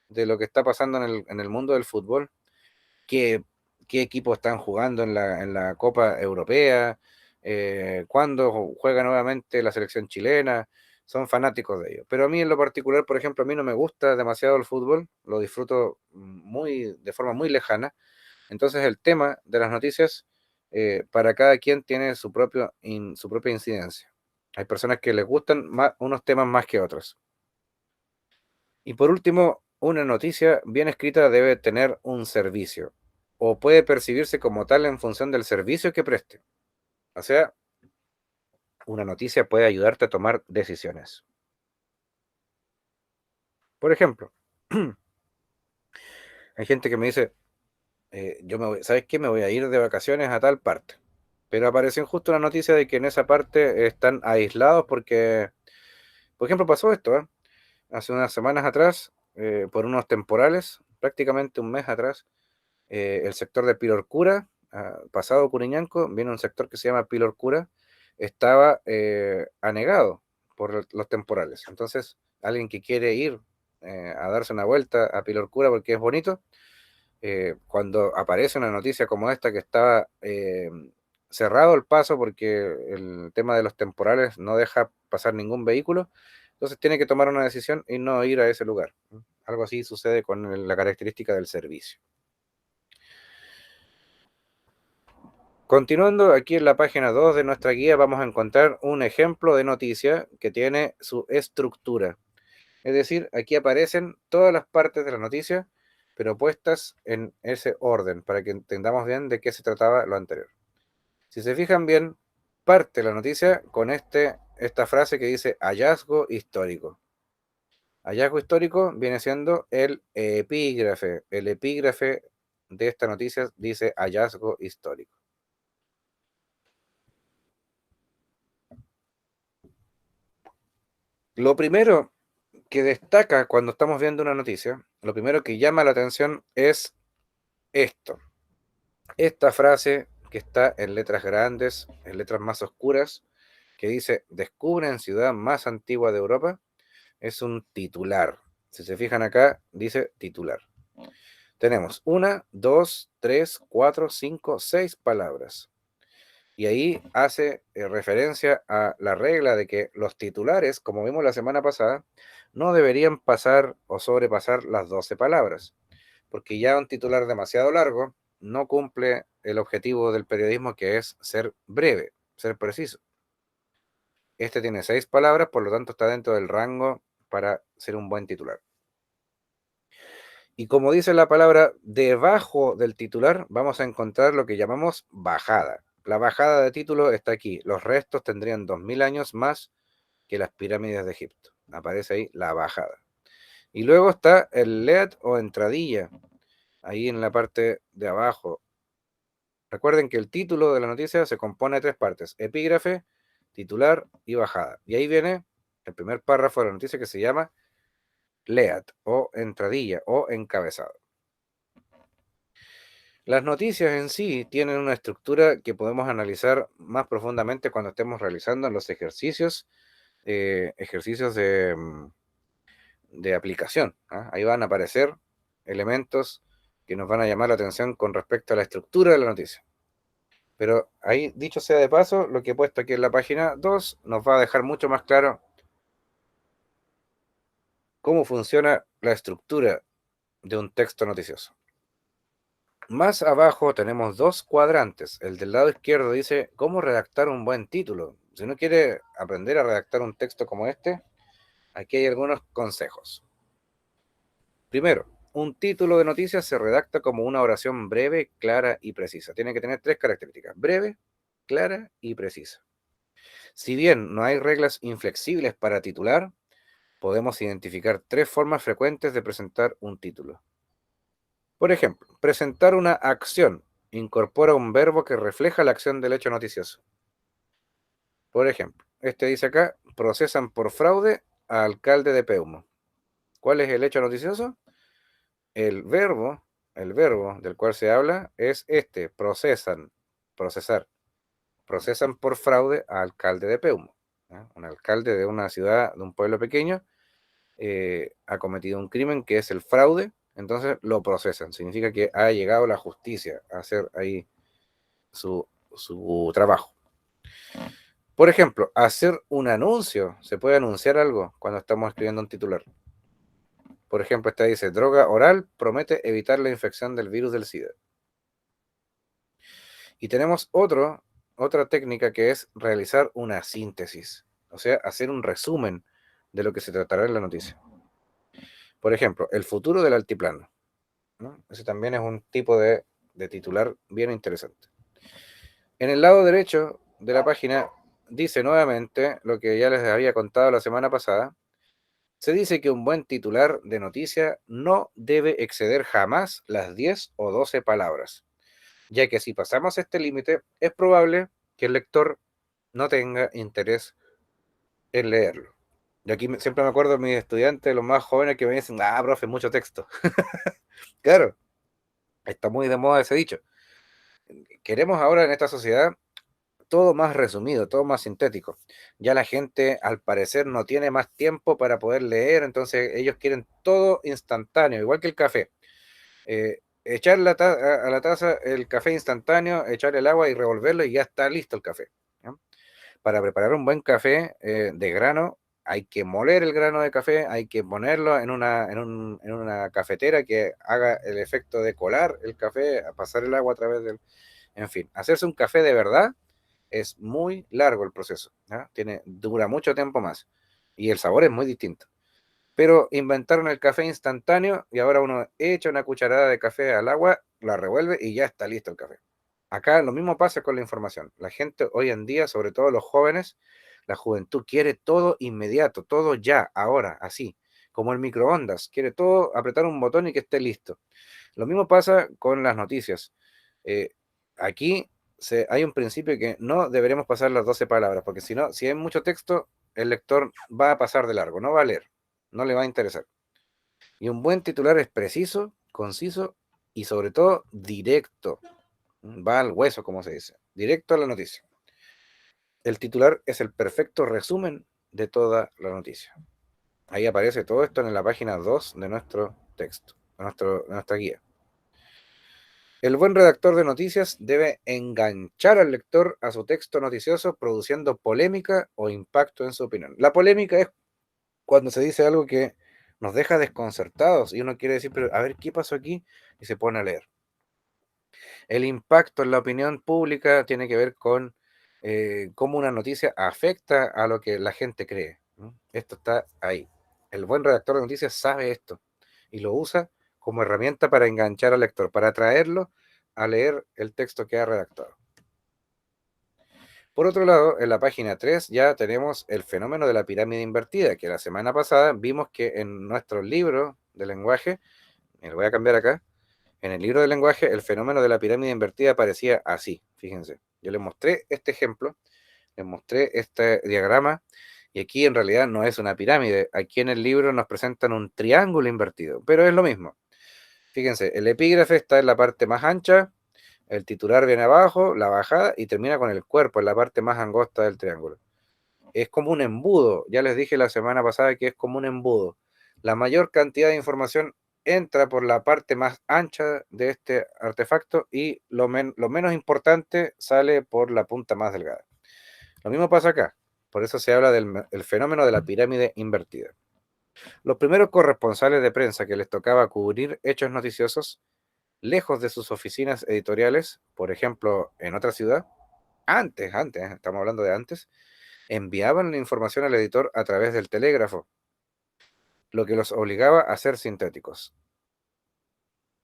de lo que está pasando en el mundo del fútbol, qué, qué equipos están jugando en la Copa Europea, cuándo juega nuevamente la selección chilena. Son fanáticos de ello. Pero a mí en lo particular, por ejemplo, a mí no me gusta demasiado el fútbol, lo disfruto de forma muy lejana. Entonces el tema de las noticias para cada quien tiene su propia incidencia. Hay personas que les gustan unos temas más que otros. Y por último, una noticia bien escrita debe tener un servicio o puede percibirse como tal en función del servicio que preste. O sea, una noticia puede ayudarte a tomar decisiones. Por ejemplo, hay gente que me dice, ¿sabes qué? Me voy a ir de vacaciones a tal parte. Pero apareció justo una noticia de que en esa parte están aislados porque, por ejemplo, pasó esto, ¿eh? Hace unas semanas atrás, por unos temporales, prácticamente un mes atrás, el sector de Pilorcura, pasado Curiñanco, viene un sector que se llama Pilorcura, estaba anegado por los temporales. Entonces, alguien que quiere ir a darse una vuelta a Pilorcura porque es bonito, cuando aparece una noticia como esta que estaba cerrado el paso porque el tema de los temporales no deja pasar ningún vehículo, entonces tiene que tomar una decisión y no ir a ese lugar. Algo así sucede con la característica del servicio. Continuando aquí en la página 2 de nuestra guía, vamos a encontrar un ejemplo de noticia que tiene su estructura. Es decir, aquí aparecen todas las partes de la noticia, pero puestas en ese orden, para que entendamos bien de qué se trataba lo anterior. Si se fijan bien, parte la noticia con esta frase que dice hallazgo histórico. Hallazgo histórico viene siendo el epígrafe. El epígrafe de esta noticia dice hallazgo histórico. Lo primero que destaca cuando estamos viendo una noticia, lo primero que llama la atención es esto. Esta frase que está en letras grandes, en letras más oscuras, que dice descubren ciudad más antigua de Europa, es un titular. Si se fijan acá, dice titular. Tenemos 1, 2, 3, 4, 5, 6 palabras. Y ahí hace referencia a la regla de que los titulares, como vimos la semana pasada, no deberían pasar o sobrepasar las 12 palabras, porque ya un titular demasiado largo no cumple el objetivo del periodismo, que es ser breve, ser preciso. Este tiene 6 palabras, por lo tanto está dentro del rango para ser un buen titular. Y como dice la palabra, debajo del titular vamos a encontrar lo que llamamos bajada. La bajada de título está aquí. Los restos tendrían 2000 años más que las pirámides de Egipto. Aparece ahí la bajada. Y luego está el lead o entradilla, ahí en la parte de abajo. Recuerden que el título de la noticia se compone de 3 partes: epígrafe, titular y bajada. Y ahí viene el primer párrafo de la noticia, que se llama lead o entradilla o encabezado. Las noticias en sí tienen una estructura que podemos analizar más profundamente cuando estemos realizando los ejercicios, ejercicios de aplicación. Ahí van a aparecer elementos que nos van a llamar la atención con respecto a la estructura de la noticia. Pero ahí, dicho sea de paso, lo que he puesto aquí en la página 2 nos va a dejar mucho más claro cómo funciona la estructura de un texto noticioso. Más abajo tenemos 2 cuadrantes. El del lado izquierdo dice cómo redactar un buen título. Si uno quiere aprender a redactar un texto como este, aquí hay algunos consejos. Primero, un título de noticias se redacta como una oración breve, clara y precisa. Tiene que tener 3 características: breve, clara y precisa. Si bien no hay reglas inflexibles para titular, podemos identificar 3 formas frecuentes de presentar un título. Por ejemplo, presentar una acción incorpora un verbo que refleja la acción del hecho noticioso. Por ejemplo, este dice acá: procesan por fraude a alcalde de Peumo. ¿Cuál es el hecho noticioso? El verbo del cual se habla es este: procesan, procesar. Procesan por fraude a alcalde de Peumo. Un alcalde de una ciudad, de un pueblo pequeño, ha cometido un crimen que es el fraude, entonces lo procesan. Significa que ha llegado la justicia a hacer ahí su trabajo. Por ejemplo, hacer un anuncio. Se puede anunciar algo cuando estamos escribiendo un titular. Por ejemplo, esta dice: droga oral promete evitar la infección del virus del SIDA. Y tenemos otra técnica, que es realizar una síntesis, o sea, hacer un resumen de lo que se tratará en la noticia. Por ejemplo, el futuro del altiplano, ¿no? Ese también es un tipo de titular bien interesante. En el lado derecho de la página dice nuevamente lo que ya les había contado la semana pasada. Se dice que un buen titular de noticia no debe exceder jamás las 10 o 12 palabras, ya que si pasamos este límite es probable que el lector no tenga interés en leerlo. Y aquí siempre me acuerdo de mis estudiantes, los más jóvenes, que me dicen: profe, mucho texto. Claro, está muy de moda ese dicho. Queremos ahora en esta sociedad todo más resumido, todo más sintético. Ya la gente, al parecer, no tiene más tiempo para poder leer, entonces ellos quieren todo instantáneo, igual que el café. Echar a la taza el café instantáneo, echar el agua y revolverlo y ya está listo el café. ¿Ya? Para preparar un buen café de grano, hay que moler el grano de café, hay que ponerlo en una cafetera que haga el efecto de colar el café, a pasar el agua a través del... En fin, hacerse un café de verdad es muy largo el proceso, ¿ya? Dura mucho tiempo más y el sabor es muy distinto. Pero inventaron el café instantáneo y ahora uno echa una cucharada de café al agua, la revuelve y ya está listo el café. Acá lo mismo pasa con la información. La gente hoy en día, sobre todo los jóvenes, la juventud quiere todo inmediato, todo ya, ahora, así, como el microondas, quiere todo, apretar un botón y que esté listo. Lo mismo pasa con las noticias. Eh, Aquí hay un principio que no deberemos pasar las 12 palabras, porque si no, si hay mucho texto, el lector va a pasar de largo, no va a leer, no le va a interesar. Y un buen titular es preciso, conciso y sobre todo directo. Va al hueso, como se dice, directo a la noticia. El titular es el perfecto resumen de toda la noticia. Ahí aparece todo esto en la página 2 de nuestro texto, de nuestra guía. El buen redactor de noticias debe enganchar al lector a su texto noticioso produciendo polémica o impacto en su opinión. La polémica es cuando se dice algo que nos deja desconcertados y uno quiere decir, pero a ver, ¿qué pasó aquí? Y se pone a leer. El impacto en la opinión pública tiene que ver con cómo una noticia afecta a lo que la gente cree, ¿no? Esto está ahí. El buen redactor de noticias sabe esto y lo usa como herramienta para enganchar al lector, para atraerlo a leer el texto que ha redactado. Por otro lado, en la página 3 ya tenemos el fenómeno de la pirámide invertida, que la semana pasada vimos que en nuestro libro de lenguaje, me lo voy a cambiar acá, en el libro de lenguaje el fenómeno de la pirámide invertida aparecía así, fíjense. Yo les mostré este ejemplo, les mostré este diagrama, y aquí en realidad no es una pirámide, aquí en el libro nos presentan un triángulo invertido, pero es lo mismo. Fíjense, el epígrafe está en la parte más ancha, el titular viene abajo, la bajada y termina con el cuerpo en la parte más angosta del triángulo. Es como un embudo, ya les dije la semana pasada que es como un embudo. La mayor cantidad de información entra por la parte más ancha de este artefacto y lo menos importante sale por la punta más delgada. Lo mismo pasa acá, por eso se habla del el fenómeno de la pirámide invertida. Los primeros corresponsales de prensa que les tocaba cubrir hechos noticiosos lejos de sus oficinas editoriales, por ejemplo, en otra ciudad, antes, estamos hablando de antes, enviaban la información al editor a través del telégrafo, lo que los obligaba a ser sintéticos.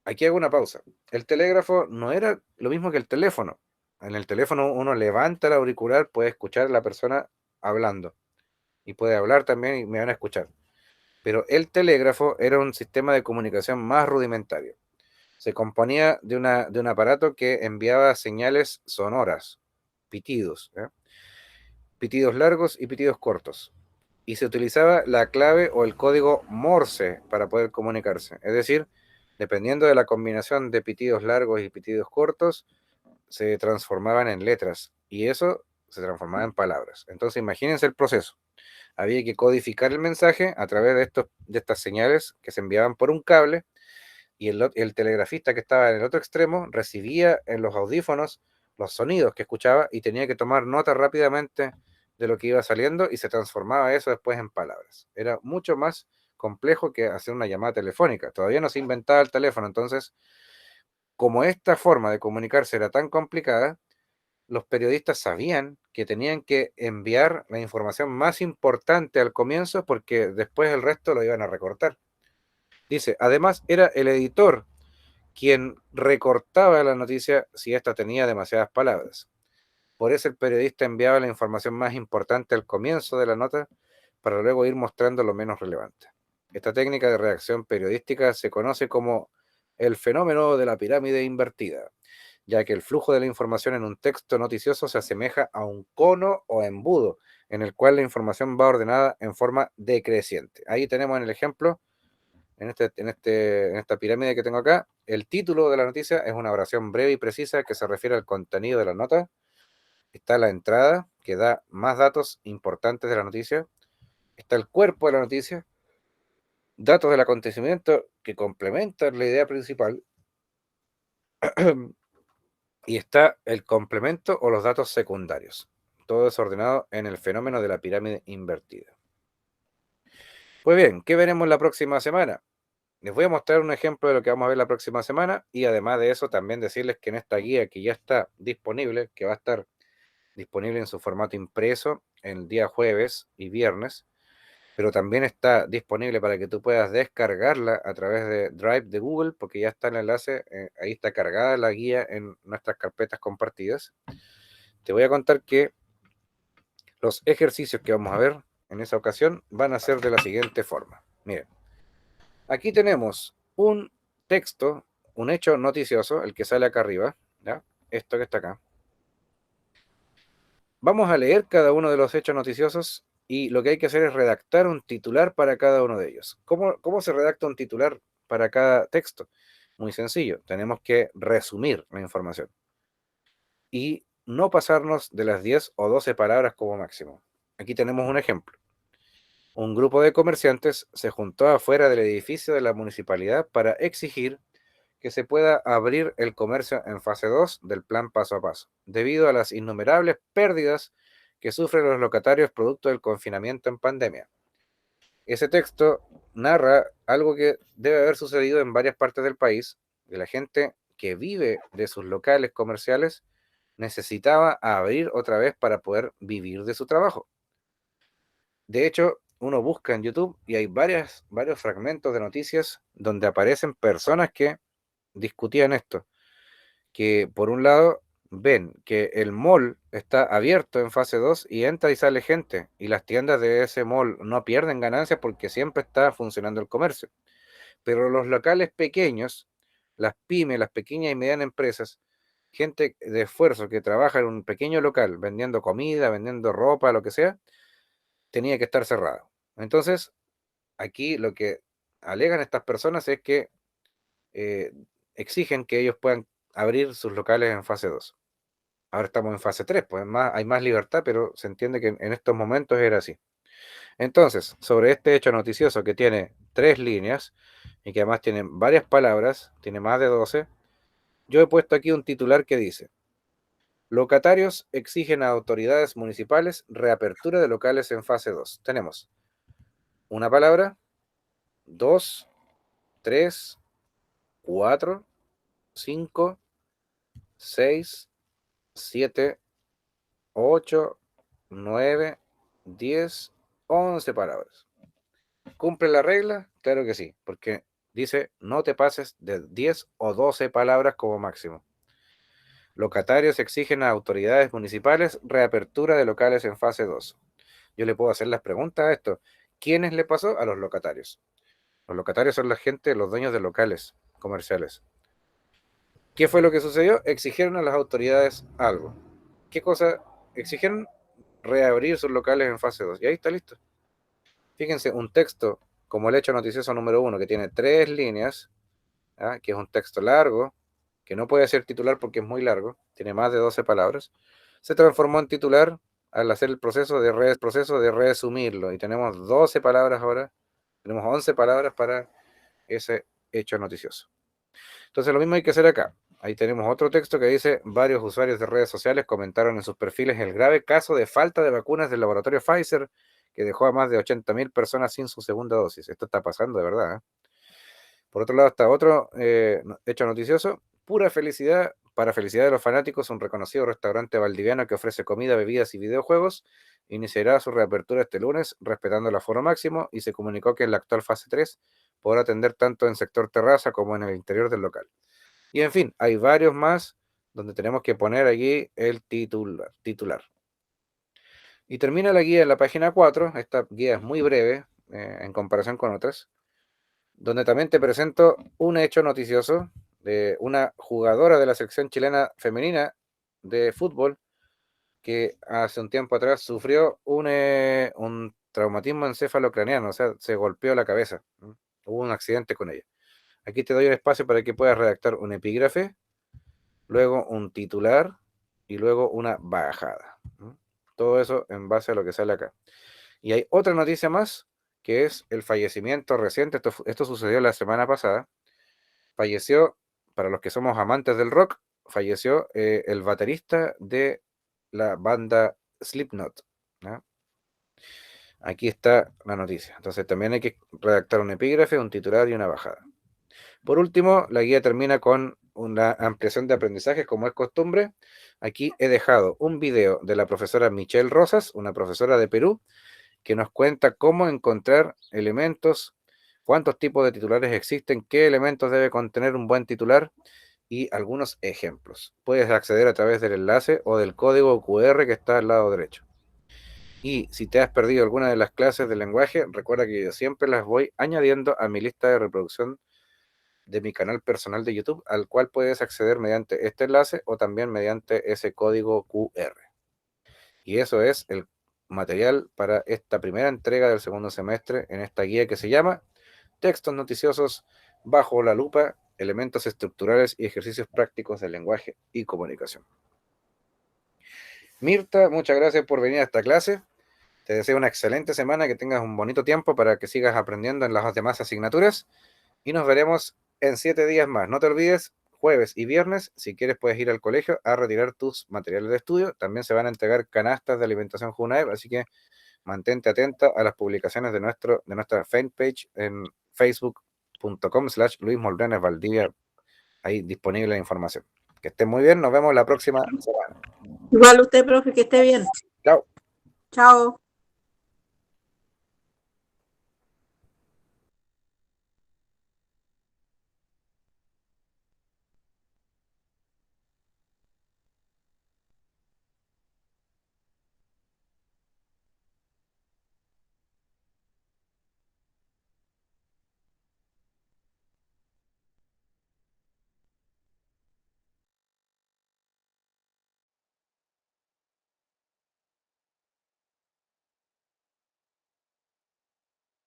Aquí hago una pausa. El telégrafo no era lo mismo que el teléfono. En el teléfono uno levanta el auricular, puede escuchar a la persona hablando y puede hablar también y me van a escuchar. Pero el telégrafo era un sistema de comunicación más rudimentario. Se componía de un aparato que enviaba señales sonoras, pitidos, ¿eh? Pitidos largos y pitidos cortos. Y se utilizaba la clave o el código Morse para poder comunicarse. Es decir, dependiendo de la combinación de pitidos largos y pitidos cortos, se transformaban en letras y eso se transformaba en palabras. Entonces imagínense el proceso. Había que codificar el mensaje a través de estas señales que se enviaban por un cable y el telegrafista que estaba en el otro extremo recibía en los audífonos los sonidos que escuchaba y tenía que tomar nota rápidamente de lo que iba saliendo y se transformaba eso después en palabras. Era mucho más complejo que hacer una llamada telefónica. Todavía no se inventaba el teléfono, entonces, como esta forma de comunicarse era tan complicada, los periodistas sabían que tenían que enviar la información más importante al comienzo porque después el resto lo iban a recortar. Dice, además era el editor quien recortaba la noticia si ésta tenía demasiadas palabras. Por eso el periodista enviaba la información más importante al comienzo de la nota para luego ir mostrando lo menos relevante. Esta técnica de redacción periodística se conoce como el fenómeno de la pirámide invertida, ya que el flujo de la información en un texto noticioso se asemeja a un cono o embudo en el cual la información va ordenada en forma decreciente. Ahí tenemos en el ejemplo en esta pirámide que tengo acá, el título de la noticia es una oración breve y precisa que se refiere al contenido de la nota. está la entrada, que da más datos importantes de la noticia. Está el cuerpo de la noticia, datos del acontecimiento que complementan la idea principal. Y está el complemento o los datos secundarios. Todo desordenado en el fenómeno de la pirámide invertida. Pues bien, ¿qué veremos la próxima semana? Les voy a mostrar un ejemplo de lo que vamos a ver la próxima semana y además de eso también decirles que en esta guía que ya está disponible, que va a estar disponible en su formato impreso el día jueves y viernes, pero también está disponible para que tú puedas descargarla a través de Drive de Google, porque ya está el enlace, ahí está cargada la guía en nuestras carpetas compartidas. Te voy a contar que los ejercicios que vamos a ver en esa ocasión van a ser de la siguiente forma. Miren, aquí tenemos un texto, un hecho noticioso, el que sale acá arriba, ¿ya? Esto que está acá. Vamos a leer cada uno de los hechos noticiosos y lo que hay que hacer es redactar un titular para cada uno de ellos. ¿Cómo se redacta un titular para cada texto? Muy sencillo, tenemos que resumir la información y no pasarnos de las 10 o 12 palabras como máximo. Aquí tenemos un ejemplo. Un grupo de comerciantes se juntó afuera del edificio de la municipalidad para exigir que se pueda abrir el comercio en fase 2 del plan paso a paso, debido a las innumerables pérdidas que sufren los locatarios producto del confinamiento en pandemia. Ese texto narra algo que debe haber sucedido en varias partes del país, de la gente que vive de sus locales comerciales necesitaba abrir otra vez para poder vivir de su trabajo. De hecho, uno busca en YouTube y hay varios fragmentos de noticias donde aparecen personas que discutían esto, que por un lado ven que el mall está abierto en fase 2 y entra y sale gente, y las tiendas de ese mall no pierden ganancias porque siempre está funcionando el comercio. Pero los locales pequeños, las pymes, las pequeñas y medianas empresas, gente de esfuerzo que trabaja en un pequeño local vendiendo comida, vendiendo ropa, lo que sea, tenía que estar cerrado. Entonces, aquí lo que alegan estas personas es que eh, exigen que ellos puedan abrir sus locales en fase 2. Ahora estamos en fase 3, pues hay más libertad, pero se entiende que en estos momentos era así. Entonces, sobre este hecho noticioso que tiene 3 líneas y que además tiene varias palabras, tiene más de 12, yo he puesto aquí un titular que dice: locatarios exigen a autoridades municipales reapertura de locales en fase 2. Tenemos una palabra, 2, 3, 4, 5, 6, 7, 8, 9, 10, 11 palabras. ¿Cumple la regla? Claro que sí, porque dice no te pases de 10 o 12 palabras como máximo. Locatarios exigen a autoridades municipales reapertura de locales en fase 2. Yo le puedo hacer las preguntas a esto. ¿Quiénes le pasó? A los locatarios. Los locatarios son la gente, los dueños de locales comerciales. ¿Qué fue lo que sucedió? Exigieron a las autoridades algo. ¿Qué cosa? Exigieron reabrir sus locales en fase 2. Y ahí está listo. Fíjense, un texto como el hecho noticioso número 1, que tiene 3 líneas, ¿ah? Que es un texto largo, que no puede ser titular porque es muy largo, tiene más de 12 palabras, se transformó en titular al hacer el proceso de resumirlo. Y tenemos 12 palabras ahora, tenemos 11 palabras para ese hecho noticioso. Entonces lo mismo hay que hacer acá. Ahí tenemos otro texto que dice: varios usuarios de redes sociales comentaron en sus perfiles el grave caso de falta de vacunas del laboratorio Pfizer que dejó a más de 80.000 personas sin su segunda dosis. Esto está pasando de verdad, ¿eh? Por otro lado está otro hecho noticioso: pura felicidad, para felicidad de los fanáticos, un reconocido restaurante valdiviano que ofrece comida, bebidas y videojuegos iniciará su reapertura este lunes respetando el aforo máximo, y se comunicó que en la actual fase 3 podrá atender tanto en sector terraza como en el interior del local. Y en fin, hay varios más donde tenemos que poner allí el titular. Y termina la guía en la página 4. Esta guía es muy breve en comparación con otras, donde también te presento un hecho noticioso de una jugadora de la selección chilena femenina de fútbol que hace un tiempo atrás sufrió un traumatismo encefalocraneano, o sea, se golpeó la cabeza. Hubo un accidente con ella. Aquí te doy un espacio para que puedas redactar un epígrafe, luego un titular y luego una bajada. Todo eso en base a lo que sale acá. Y hay otra noticia más, que es el fallecimiento reciente. Esto sucedió la semana pasada. Falleció, para los que somos amantes del rock, falleció el baterista de la banda Slipknot, ¿no? Aquí está la noticia. Entonces también hay que redactar un epígrafe, un titular y una bajada. Por último, la guía termina con una ampliación de aprendizajes, como es costumbre. Aquí he dejado un video de la profesora Michelle Rosas, una profesora de Perú, que nos cuenta cómo encontrar elementos, cuántos tipos de titulares existen, qué elementos debe contener un buen titular y algunos ejemplos. Puedes acceder a través del enlace o del código QR que está al lado derecho. Y si te has perdido alguna de las clases de lenguaje, recuerda que yo siempre las voy añadiendo a mi lista de reproducción de mi canal personal de YouTube, al cual puedes acceder mediante este enlace o también mediante ese código QR. Y eso es el material para esta primera entrega del segundo semestre en esta guía que se llama Textos noticiosos bajo la lupa, elementos estructurales y ejercicios prácticos del lenguaje y comunicación. Mirta, muchas gracias por venir a esta clase. Te deseo una excelente semana, que tengas un bonito tiempo para que sigas aprendiendo en las demás asignaturas y nos veremos en 7 días más. No te olvides, jueves y viernes, si quieres puedes ir al colegio a retirar tus materiales de estudio. También se van a entregar canastas de alimentación Junaev, así que mantente atenta a las publicaciones de nuestra fanpage en facebook.com/Luis Moldanes Valdivia. Ahí disponible la información. Que estén muy bien, nos vemos la próxima semana. Igual usted, profe, que esté bien. Chao. Chao.